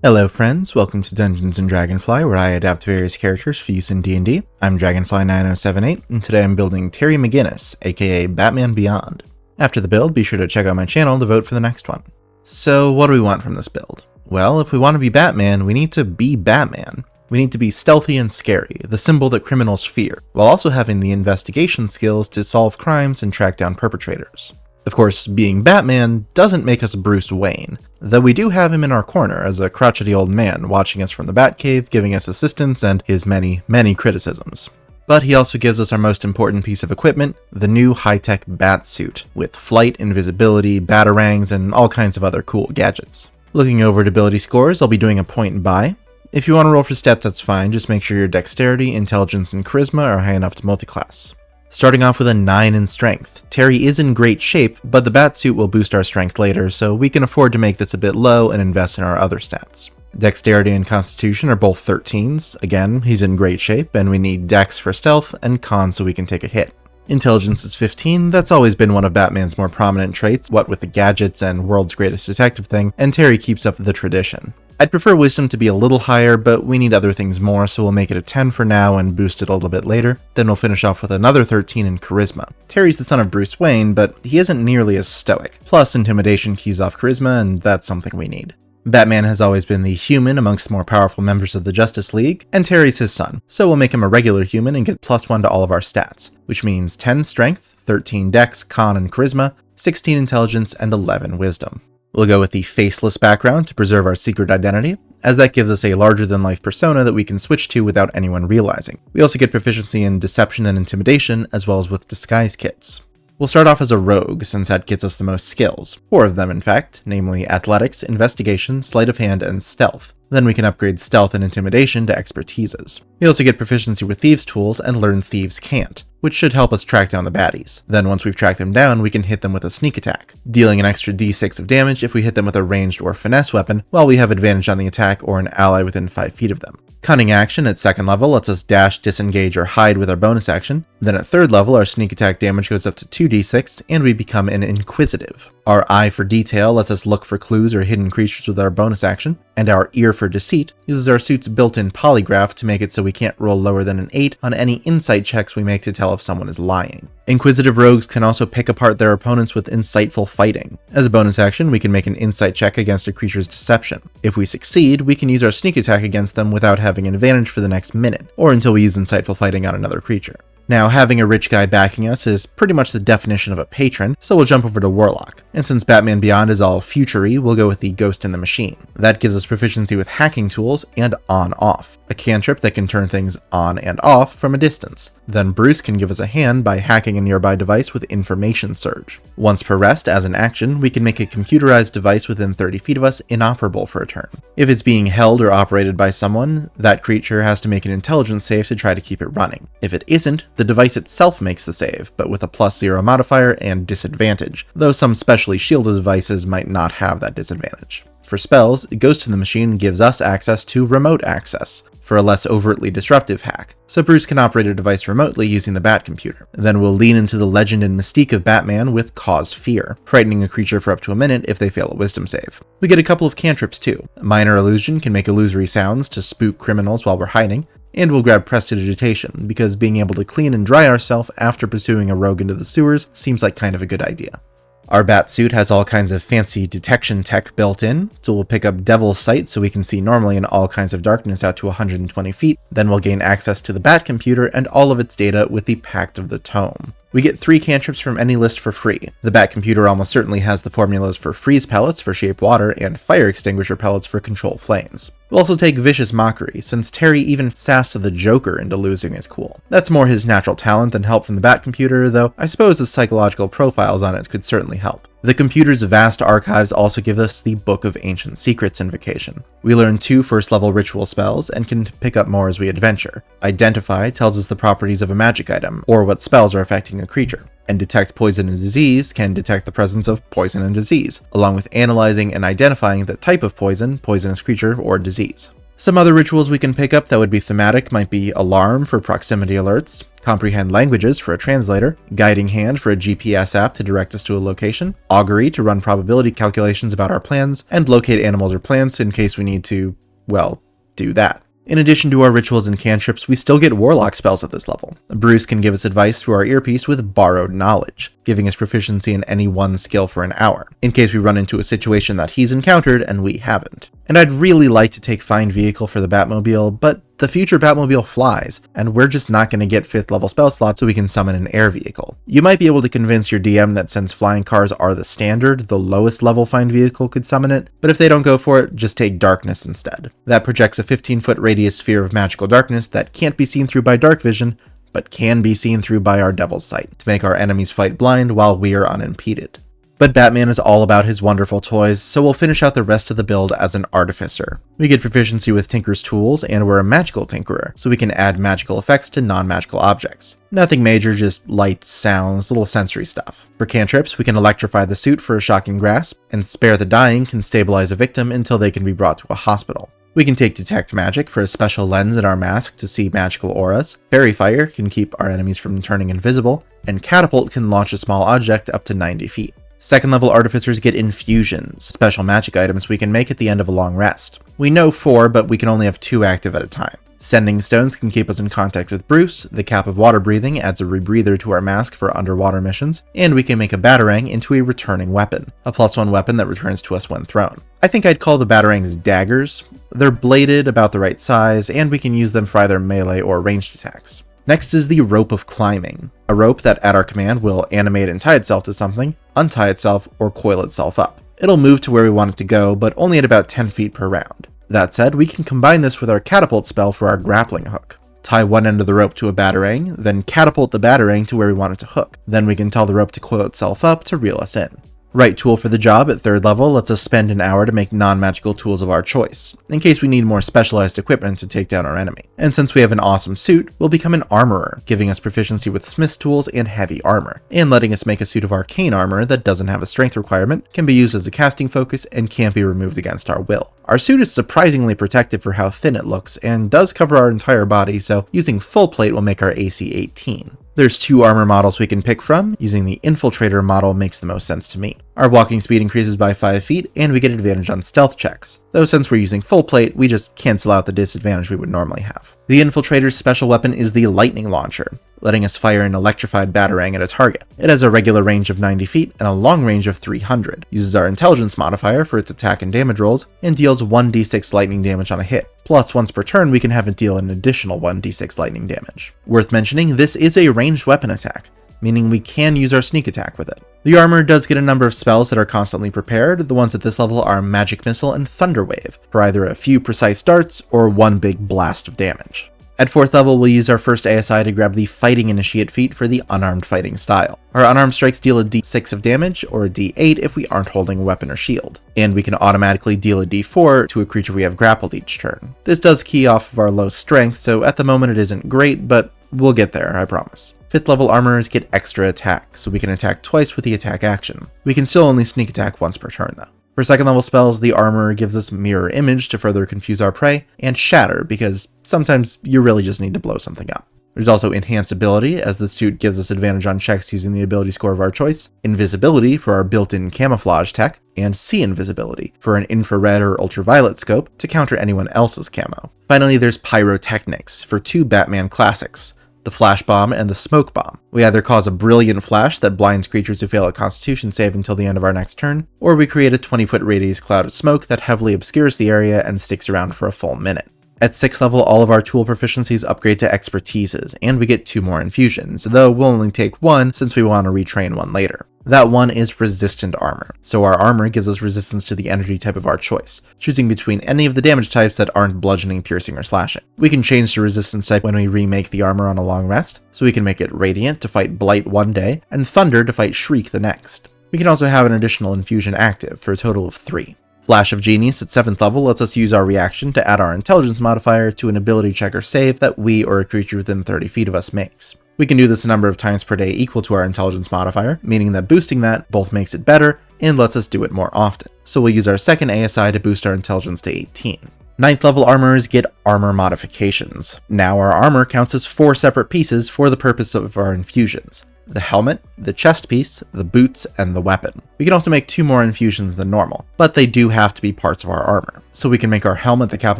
Hello friends, welcome to Dungeons & Dragonfly, where I adapt various characters for use in D&D. I'm Dragonfly9078, and today I'm building Terry McGinnis, aka Batman Beyond. After the build, be sure to check out my channel to vote for the next one. So what do we want from this build? Well, if we want to be Batman, we need to be Batman. We need to be stealthy and scary, the symbol that criminals fear, while also having the investigation skills to solve crimes and track down perpetrators. Of course, being Batman doesn't make us Bruce Wayne, though we do have him in our corner as a crotchety old man watching us from the Batcave, giving us assistance and his many criticisms. But he also gives us our most important piece of equipment, the new high-tech bat suit, with flight, invisibility, batarangs, and all kinds of other cool gadgets. Looking over at ability scores, I'll be doing a point and buy. If you want to roll for stats, that's fine, just make sure your dexterity, intelligence, and charisma are high enough to multiclass. Starting off with a 9 in strength, Terry is in great shape, but the batsuit will boost our strength later, so we can afford to make this a bit low and invest in our other stats. Dexterity and Constitution are both 13s, again, he's in great shape, and we need Dex for stealth and Con so we can take a hit. Intelligence is 15, that's always been one of Batman's more prominent traits, what with the gadgets and world's greatest detective thing, and Terry keeps up the tradition. I'd prefer Wisdom to be a little higher, but we need other things more, so we'll make it a 10 for now and boost it a little bit later. Then we'll finish off with another 13 in Charisma. Terry's the son of Bruce Wayne, but he isn't nearly as stoic. Plus, Intimidation keys off Charisma, and that's something we need. Batman has always been the human amongst the more powerful members of the Justice League, and Terry's his son, so we'll make him a regular human and get +1 to all of our stats, which means 10 Strength, 13 Dex, Con, and Charisma, 16 Intelligence, and 11 Wisdom. We'll go with the faceless background to preserve our secret identity, as that gives us a larger-than-life persona that we can switch to without anyone realizing. We also get proficiency in Deception and Intimidation, as well as with Disguise kits. We'll start off as a rogue, since that gets us the most skills. 4 of them, in fact, namely Athletics, Investigation, Sleight of Hand, and Stealth. Then we can upgrade Stealth and Intimidation to Expertises. We also get proficiency with Thieves' Tools and learn Thieves' Can't, which should help us track down the baddies. Then once we've tracked them down, we can hit them with a sneak attack, dealing an extra d6 of damage if we hit them with a ranged or finesse weapon, while we have advantage on the attack or an ally within 5 feet of them. Cunning action at 2nd level lets us dash, disengage, or hide with our bonus action. Then at 3rd level, our sneak attack damage goes up to 2d6, and we become an Inquisitive. Our Eye for Detail lets us look for clues or hidden creatures with our bonus action, and our Ear for Deceit uses our suit's built-in polygraph to make it so we can't roll lower than an 8 on any insight checks we make to tell if someone is lying. Inquisitive rogues can also pick apart their opponents with Insightful Fighting. As a bonus action, we can make an insight check against a creature's deception. If we succeed, we can use our sneak attack against them without having an advantage for the next minute, or until we use Insightful Fighting on another creature. Now, having a rich guy backing us is pretty much the definition of a patron, so we'll jump over to Warlock. And since Batman Beyond is all future-y, we'll go with the Ghost in the Machine. That gives us proficiency with hacking tools and on-off, a cantrip that can turn things on and off from a distance. Then Bruce can give us a hand by hacking a nearby device with Information Surge. Once per rest, as an action, we can make a computerized device within 30 feet of us inoperable for a turn. If it's being held or operated by someone, that creature has to make an intelligence save to try to keep it running. If it isn't, the device itself makes the save, but with a +0 modifier and disadvantage, though some specially shielded devices might not have that disadvantage. For spells, Ghost in the Machine gives us access to remote access, for a less overtly disruptive hack, so Bruce can operate a device remotely using the Bat computer. Then we'll lean into the legend and mystique of Batman with Cause Fear, frightening a creature for up to a minute if they fail a wisdom save. We get a couple of cantrips too. Minor Illusion can make illusory sounds to spook criminals while we're hiding, and we'll grab Prestidigitation, because being able to clean and dry ourselves after pursuing a rogue into the sewers seems like kind of a good idea. Our bat suit has all kinds of fancy detection tech built in, so we'll pick up Devil's Sight so we can see normally in all kinds of darkness out to 120 feet, then we'll gain access to the Bat computer and all of its data with the Pact of the Tome. We get 3 cantrips from any list for free. The Bat computer almost certainly has the formulas for Freeze Pellets for Shape Water and Fire Extinguisher Pellets for Control Flames. We'll also take Vicious Mockery, since Terry even sassed the Joker into losing his cool. That's more his natural talent than help from the Bat computer, though I suppose the psychological profiles on it could certainly help. The computer's vast archives also give us the Book of Ancient Secrets invocation. We learn 2 first-level ritual spells and can pick up more as we adventure. Identify tells us the properties of a magic item, or what spells are affecting a creature. And Detect Poison and Disease can detect the presence of poison and disease, along with analyzing and identifying the type of poison, poisonous creature, or disease. Some other rituals we can pick up that would be thematic might be Alarm for proximity alerts, Comprehend Languages for a translator, Guiding Hand for a GPS app to direct us to a location, Augury to run probability calculations about our plans, and Locate Animals or Plants in case we need to, well, do that. In addition to our rituals and cantrips, we still get Warlock spells at this level. Bruce can give us advice through our earpiece with Borrowed Knowledge, giving us proficiency in any one skill for an hour, in case we run into a situation that he's encountered and we haven't. And I'd really like to take Find Vehicle for the Batmobile, but the future Batmobile flies, and we're just not going to get 5th level spell slots so we can summon an air vehicle. You might be able to convince your DM that since flying cars are the standard, the lowest level Find Vehicle could summon it, but if they don't go for it, just take Darkness instead. That projects a 15-foot radius sphere of magical darkness that can't be seen through by dark vision, but can be seen through by our Devil's Sight, to make our enemies fight blind while we are unimpeded. But Batman is all about his wonderful toys, so we'll finish out the rest of the build as an artificer. We get proficiency with Tinker's tools, and we're a magical tinkerer, so we can add magical effects to non-magical objects. Nothing major, just lights, sounds, little sensory stuff. For cantrips, we can electrify the suit for a shocking grasp, and Spare the Dying can stabilize a victim until they can be brought to a hospital. We can take Detect Magic for a special lens in our mask to see magical auras, Fairy Fire can keep our enemies from turning invisible, and Catapult can launch a small object up to 90 feet. Second level artificers get infusions, special magic items we can make at the end of a long rest. We know 4, but we can only have 2 active at a time. Sending stones can keep us in contact with Bruce, the Cap of Water Breathing adds a rebreather to our mask for underwater missions, and we can make a Batarang into a returning weapon, a +1 weapon that returns to us when thrown. I think I'd call the Batarangs daggers. They're bladed, about the right size, and we can use them for either melee or ranged attacks. Next is the Rope of Climbing, a rope that at our command will animate and tie itself to something, untie itself, or coil itself up. It'll move to where we want it to go, but only at about 10 feet per round. That said, we can combine this with our Catapult spell for our grappling hook. Tie one end of the rope to a Batarang, then catapult the Batarang to where we want it to hook. Then we can tell the rope to coil itself up to reel us in. Right tool for the job at 3rd level lets us spend an hour to make non-magical tools of our choice, in case we need more specialized equipment to take down our enemy. And since we have an awesome suit, we'll become an armorer, giving us proficiency with smith's tools and heavy armor, and letting us make a suit of arcane armor that doesn't have a strength requirement, can be used as a casting focus, and can't be removed against our will. Our suit is surprisingly protective for how thin it looks, and does cover our entire body, so using full plate will make our AC 18. There's 2 armor models we can pick from. Using the Infiltrator model makes the most sense to me. Our walking speed increases by 5 feet, and we get advantage on stealth checks. Though since we're using full plate, we just cancel out the disadvantage we would normally have. The Infiltrator's special weapon is the Lightning Launcher, letting us fire an electrified Batarang at a target. It has a regular range of 90 feet and a long range of 300, uses our Intelligence modifier for its attack and damage rolls, and deals 1d6 lightning damage on a hit. Plus, once per turn, we can have it deal an additional 1d6 lightning damage. Worth mentioning, this is a ranged weapon attack, meaning we can use our sneak attack with it. The armor does get a number of spells that are constantly prepared. The ones at this level are Magic Missile and Thunder Wave, for either a few precise darts or one big blast of damage. At 4th level, we'll use our first ASI to grab the Fighting Initiate feat for the unarmed fighting style. Our unarmed strikes deal a d6 of damage, or a d8 if we aren't holding a weapon or shield. And we can automatically deal a d4 to a creature we have grappled each turn. This does key off of our low strength, so at the moment it isn't great, but we'll get there, I promise. 5th level armorers get extra attack, so we can attack twice with the attack action. We can still only sneak attack once per turn though. For 2nd level spells, the armor gives us Mirror Image to further confuse our prey, and Shatter, because sometimes you really just need to blow something up. There's also Enhanceability, as the suit gives us advantage on checks using the ability score of our choice, Invisibility for our built-in camouflage tech, and See Invisibility for an infrared or ultraviolet scope to counter anyone else's camo. Finally, there's Pyrotechnics for 2 Batman classics, the Flash Bomb and the Smoke Bomb. We either cause a brilliant flash that blinds creatures who fail a Constitution save until the end of our next turn, or we create a 20-foot radius cloud of smoke that heavily obscures the area and sticks around for a full minute. At 6th level, all of our tool proficiencies upgrade to Expertises, and we get 2 more infusions, though we'll only take 1 since we want to retrain one later. That one is Resistant Armor, so our armor gives us resistance to the energy type of our choice, choosing between any of the damage types that aren't bludgeoning, piercing, or slashing. We can change the resistance type when we remake the armor on a long rest, so we can make it Radiant to fight Blight one day, and Thunder to fight Shriek the next. We can also have an additional infusion active, for a total of 3. Flash of Genius at 7th level lets us use our reaction to add our Intelligence modifier to an ability check or save that we or a creature within 30 feet of us makes. We can do this a number of times per day equal to our Intelligence modifier, meaning that boosting that both makes it better and lets us do it more often. So we'll use our second ASI to boost our Intelligence to 18. 9th level armorers get armor modifications. Now our armor counts as 4 separate pieces for the purpose of our infusions: the helmet, the chest piece, the boots, and the weapon. We can also make 2 more infusions than normal, but they do have to be parts of our armor. So we can make our helmet the cap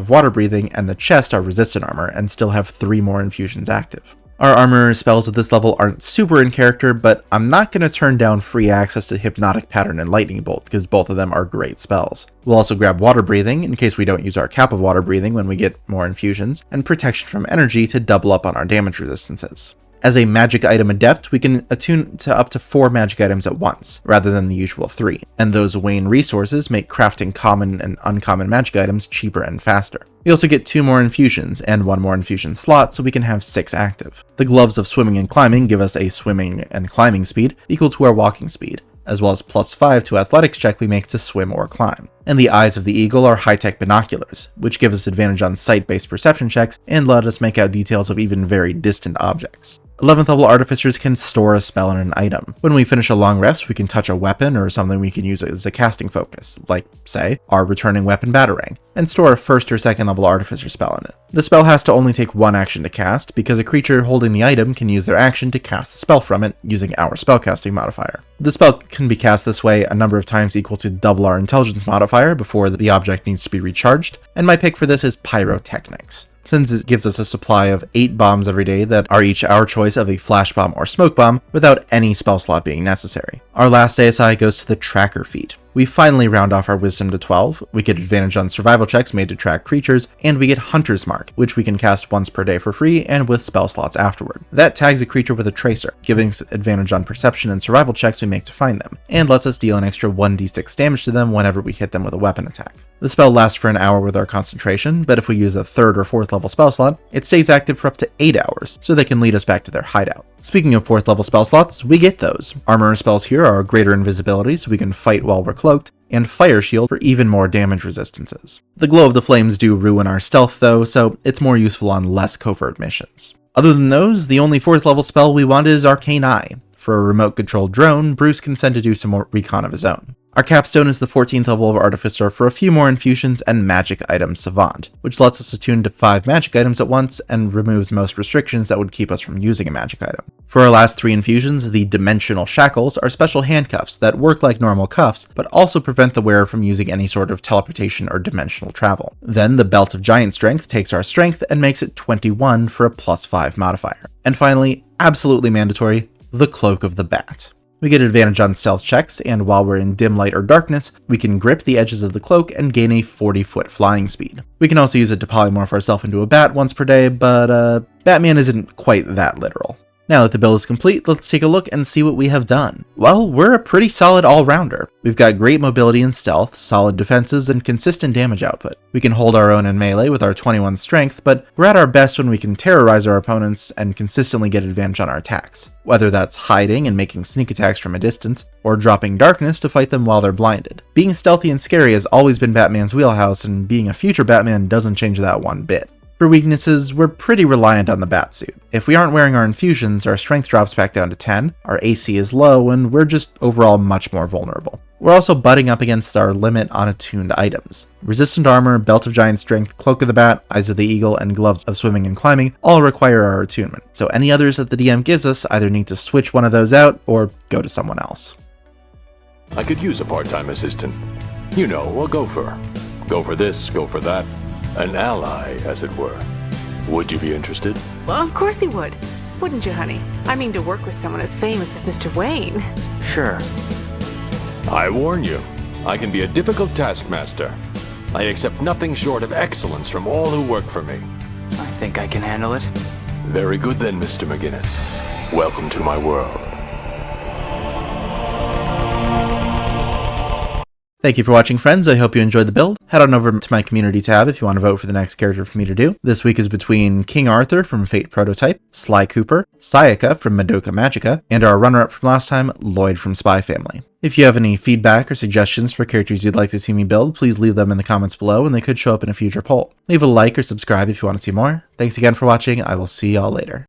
of water breathing and the chest our resistant armor and still have 3 more infusions active. Our armor spells at this level aren't super in character, but I'm not going to turn down free access to Hypnotic Pattern and Lightning Bolt because both of them are great spells. We'll also grab Water Breathing in case we don't use our cap of Water Breathing when we get more infusions, and Protection from Energy to double up on our damage resistances. As a magic item adept, we can attune to up to 4 magic items at once, rather than the usual 3, and those wane resources make crafting common and uncommon magic items cheaper and faster. We also get 2 more infusions and 1 more infusion slot, so we can have 6 active. The gloves of swimming and climbing give us a swimming and climbing speed equal to our walking speed, as well as +5 to athletics check we make to swim or climb. And the eyes of the eagle are high-tech binoculars, which give us advantage on sight-based perception checks and let us make out details of even very distant objects. 11th level artificers can store a spell in an item. When we finish a long rest, we can touch a weapon or something we can use as a casting focus, like, say, our returning weapon Batarang, and store a 1st or 2nd level artificer spell in it. The spell has to only take 1 action to cast, because a creature holding the item can use their action to cast the spell from it using our spellcasting modifier. The spell can be cast this way a number of times equal to double our intelligence modifier before the object needs to be recharged, and my pick for this is Pyrotechnics, since it gives us a supply of 8 bombs every day that are each our choice of a flash bomb or smoke bomb without any spell slot being necessary. Our last ASI goes to the Tracker feat. We finally round off our wisdom to 12, we get advantage on survival checks made to track creatures, and we get Hunter's Mark, which we can cast once per day for free and with spell slots afterward. That tags a creature with a tracer, giving us advantage on perception and survival checks we make to find them, and lets us deal an extra 1d6 damage to them whenever we hit them with a weapon attack. The spell lasts for an hour with our concentration, but if we use a 3rd or 4th level spell slot, it stays active for up to 8 hours, so they can lead us back to their hideout. Speaking of 4th level spell slots, we get those. Armor spells here are greater invisibility so we can fight while we're cloaked, and Fire Shield for even more damage resistances. The glow of the flames do ruin our stealth though, so it's more useful on less covert missions. Other than those, the only 4th level spell we want is Arcane Eye. For a remote controlled drone, Bruce can send to do some more recon of his own. Our capstone is the 14th level of Artificer for a few more infusions and Magic Item Savant, which lets us attune to 5 magic items at once and removes most restrictions that would keep us from using a magic item. For our last 3 infusions, the Dimensional Shackles are special handcuffs that work like normal cuffs, but also prevent the wearer from using any sort of teleportation or dimensional travel. Then the Belt of Giant Strength takes our strength and makes it 21 for a +5 modifier. And finally, absolutely mandatory, the Cloak of the Bat. We get advantage on stealth checks, and while we're in dim light or darkness, we can grip the edges of the cloak and gain a 40-foot flying speed. We can also use it to polymorph ourselves into a bat once per day, but Batman isn't quite that literal. Now that the build is complete, let's take a look and see what we have done. Well, we're a pretty solid all-rounder. We've got great mobility and stealth, solid defenses, and consistent damage output. We can hold our own in melee with our 21 strength, but we're at our best when we can terrorize our opponents and consistently get advantage on our attacks. Whether that's hiding and making sneak attacks from a distance, or dropping darkness to fight them while they're blinded. Being stealthy and scary has always been Batman's wheelhouse, and being a future Batman doesn't change that one bit. For weaknesses, we're pretty reliant on the Batsuit. If we aren't wearing our infusions, our strength drops back down to 10, our AC is low, and we're just overall much more vulnerable. We're also butting up against our limit on attuned items. Resistant Armor, Belt of Giant Strength, Cloak of the Bat, Eyes of the Eagle, and Gloves of Swimming and Climbing all require our attunement, so any others that the DM gives us either need to switch one of those out or go to someone else. I could use a part-time assistant. You know, a gopher. Go for this, go for that. An ally, as it were. Would you be interested? Well, of course he would. Wouldn't you, honey? I mean, to work with someone as famous as Mr. Wayne. Sure. I warn you, I can be a difficult taskmaster. I accept nothing short of excellence from all who work for me. I think I can handle it. Very good then, Mr. McGinnis. Welcome to my world. Thank you for watching, friends. I hope you enjoyed the build. Head on over to my community tab if you want to vote for the next character for me to do. This week is between King Arthur from Fate Prototype, Sly Cooper, Sayaka from Madoka Magica, and our runner-up from last time, Lloyd from Spy Family. If you have any feedback or suggestions for characters you'd like to see me build, please leave them in the comments below and they could show up in a future poll. Leave a like or subscribe if you want to see more. Thanks again for watching. I will see y'all later.